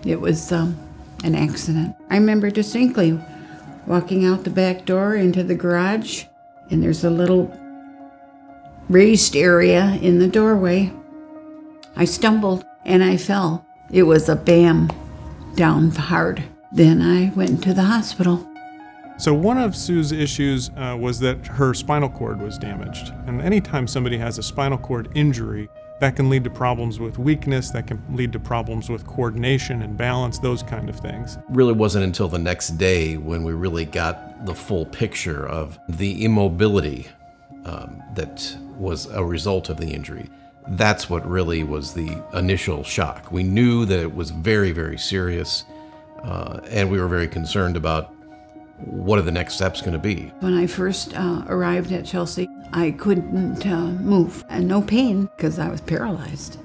It was an accident. I remember distinctly walking out the back door into the garage, and there's a little raised area in the doorway. I stumbled and I fell. It was a bam, down hard. Then I went to the hospital. So one of Sue's issues was that her spinal cord was damaged. And anytime somebody has a spinal cord injury, that can lead to problems with weakness, that can lead to problems with coordination and balance, those kind of things. Really wasn't until the next day when we really got the full picture of the immobility that was a result of the injury. That's what really was the initial shock. We knew that it was very, very serious, and we were very concerned about what are the next steps going to be. When I first arrived at Chelsea, I couldn't move, and no pain because I was paralyzed.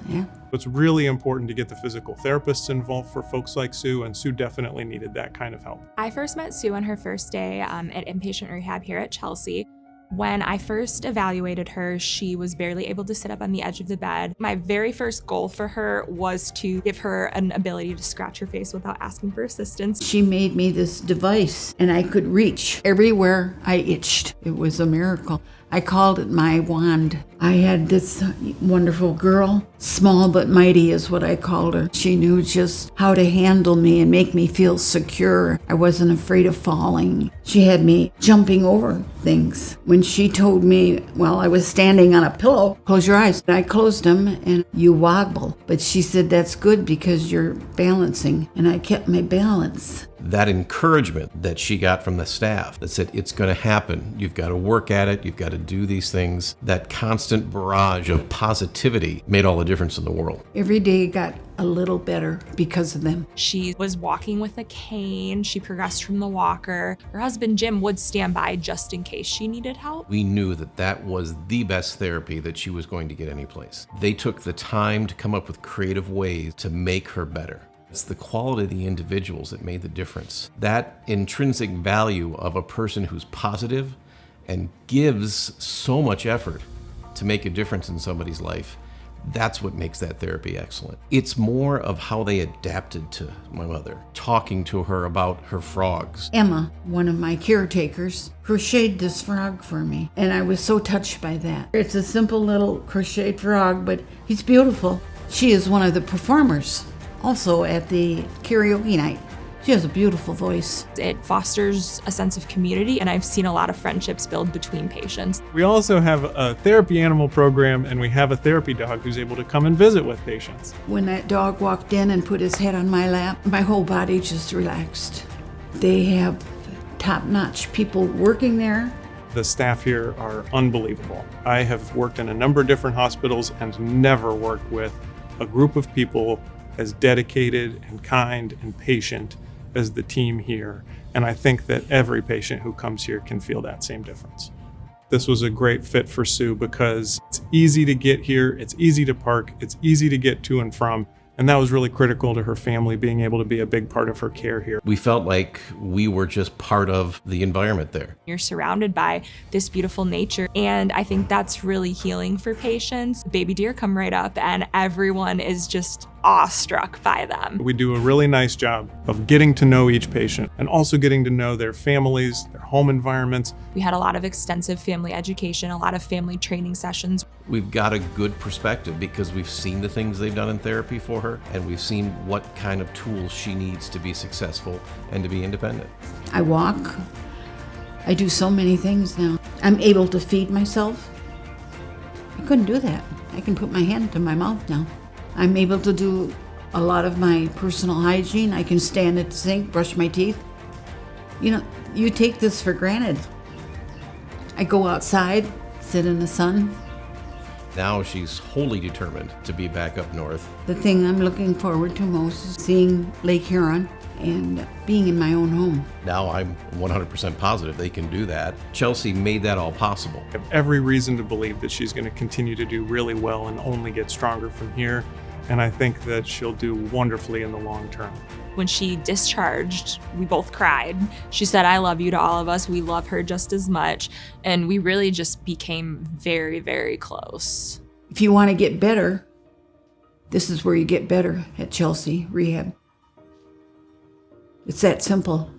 Yeah. It's really important to get the physical therapists involved for folks like Sue, and Sue definitely needed that kind of help. I first met Sue on her first day at inpatient rehab here at Chelsea. When I first evaluated her, she was barely able to sit up on the edge of the bed. My very first goal for her was to give her an ability to scratch her face without asking for assistance. She made me this device, and I could reach everywhere I itched. It was a miracle. I called it my wand. I had this wonderful girl, small but mighty is what I called her. She knew just how to handle me and make me feel secure. I wasn't afraid of falling. She had me jumping over things. When she told me while I was standing on a pillow, close your eyes, I closed them and you wobble. But she said, that's good because you're balancing. And I kept my balance. That encouragement that she got from the staff that said, it's going to happen. You've got to work at it. You've got to do these things. That constant barrage of positivity made all the difference in the world. Every day got a little better because of them. She was walking with a cane. She progressed from the walker. Her husband, Jim, would stand by just in case she needed help. We knew that that was the best therapy that she was going to get anyplace. They took the time to come up with creative ways to make her better. It's the quality of the individuals that made the difference. That intrinsic value of a person who's positive and gives so much effort to make a difference in somebody's life, that's what makes that therapy excellent. It's more of how they adapted to my mother, talking to her about her frogs. Emma, one of my caretakers, crocheted this frog for me, and I was so touched by that. It's a simple little crocheted frog, but he's beautiful. She is one of the performers. Also at the karaoke night. She has a beautiful voice. It fosters a sense of community, and I've seen a lot of friendships build between patients. We also have a therapy animal program, and we have a therapy dog who's able to come and visit with patients. When that dog walked in and put his head on my lap, my whole body just relaxed. They have top-notch people working there. The staff here are unbelievable. I have worked in a number of different hospitals and never worked with a group of people as dedicated and kind and patient as the team here. And I think that every patient who comes here can feel that same difference. This was a great fit for Sue because it's easy to get here, it's easy to park, it's easy to get to and from. And that was really critical to her family being able to be a big part of her care here. We felt like we were just part of the environment there. You're surrounded by this beautiful nature, and I think that's really healing for patients. Baby deer come right up, and everyone is just awestruck by them. We do a really nice job of getting to know each patient and also getting to know their families, their home environments. We had a lot of extensive family education, a lot of family training sessions. We've got a good perspective because we've seen the things they've done in therapy for her, and we've seen what kind of tools she needs to be successful and to be independent. I walk. I do so many things now. I'm able to feed myself. I couldn't do that. I can put my hand to my mouth now. I'm able to do a lot of my personal hygiene. I can stand at the sink, brush my teeth. You know, you take this for granted. I go outside, sit in the sun. Now she's wholly determined to be back up north. The thing I'm looking forward to most is seeing Lake Huron and being in my own home. Now I'm 100% positive they can do that. Chelsea made that all possible. I have every reason to believe that she's going to continue to do really well and only get stronger from here. And I think that she'll do wonderfully in the long term. When she discharged, we both cried. She said, "I love you" to all of us. We love her just as much. And we really just became very, very close. If you want to get better, This is where you get better, at Chelsea Rehab. It's that simple.